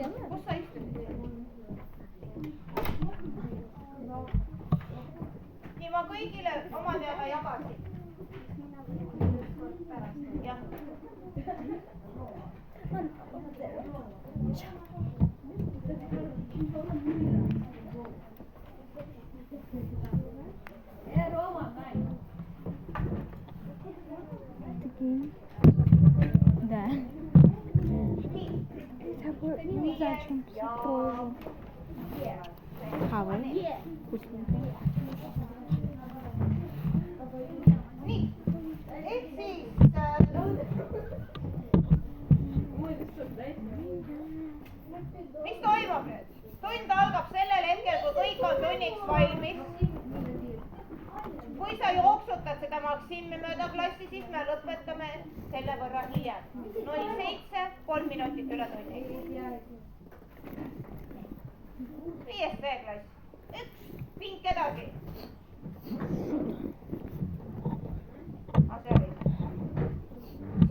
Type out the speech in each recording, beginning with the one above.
kus sa istusid? nii, ma kõigile oma teada jagasin. jah. Да. Такой зачем тоже. Хавай. Вкусненькая. nii, ehk siis mis toimub nüüd? Tund algab sellel hetkel, kui kõik on tunniks valmis. Kui sa jooksutad seda Maksimi mööda klassi, siis me lõpetame selle võrra hiljem. 07, 3 minutit üle tunni. 5. B-klass. 1, pink edasi.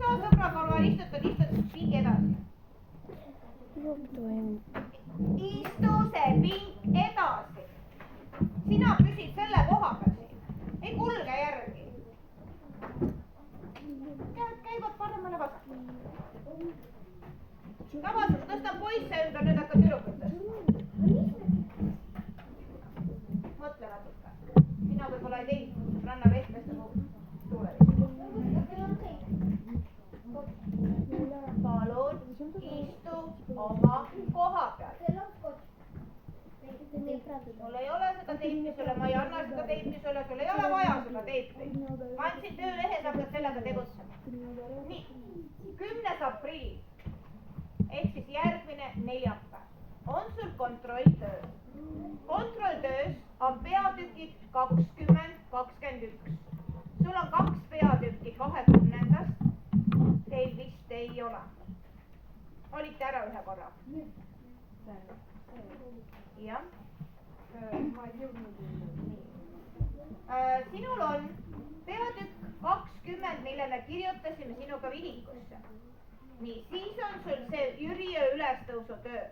Sa sõbrakorval istutad, pink edasi. Istu see pink edasi. Sina püsid selle koha peal siin. Ei kulge järgi. Käivad paremale vasakule. Tavaliselt tõstan poisse ümber, nüüd hakkad tüdrukutest. Mõtle natuke. Sina võib-olla ei teinud rannavestmeste tuulevist. Palun istu oma koha peal. Mul ei ole seda teipi sulle, ma ei anna seda teipi sulle, sul ei ole vaja seda teipi. Ma andsin töölehe, sa pead sellega tegutsema. Nii, 10. aprill ehk siis järgmine neljapäev on sul kontrolltöö. Kontrolltöös on peatükid 20-21. Sul on 2 peatükki 20-ndast. Teil vist ei ole. Olite ära ühe korra? jah. Sinul on peatükk 20, mille me kirjutasime sinuga vihikusse. Nii, siis on sul see Jüriö ülestõusu töö.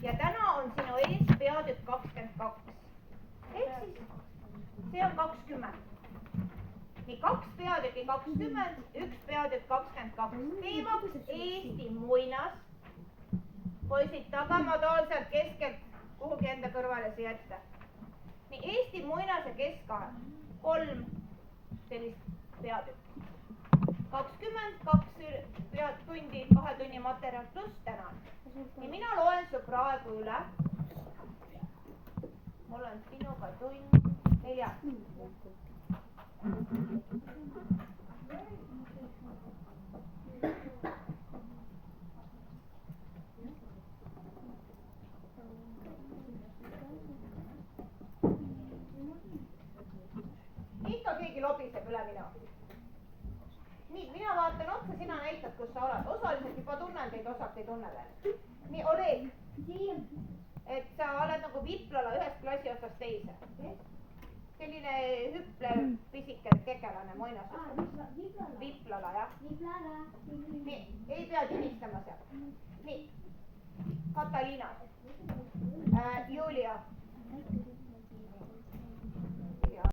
Ja täna on sinu ees peatükk 22. Ehk siis see on 20. Nii, 2 peatükki 20, 1 peatükk 22. Teemaks Eesti muinas. Poisid taga, ma toon sealt keskelt kuhugi enda kõrvale siia ette. Nii, Eesti muinase keskaeg. 3 sellist peatükki. 22 tundi, 2 tunni materjal pluss täna. Nii, mina loen su praegu üle. Mul on sinuga tund 4. Ikka keegi lobiseb üle minu. Nii, mina vaatan otsa, sina näitad, kus sa oled. Osaliselt juba tunnen teid, osalt ei tunne veel. Nii, Oleg. Et sa oled nagu Viplala ühest klassi otsast teise. Selline hüplev pisike tegelane muinasjutt. Viplala, jah. Nii, ei pea tünistama seal. Nii, Kataliina. Julia.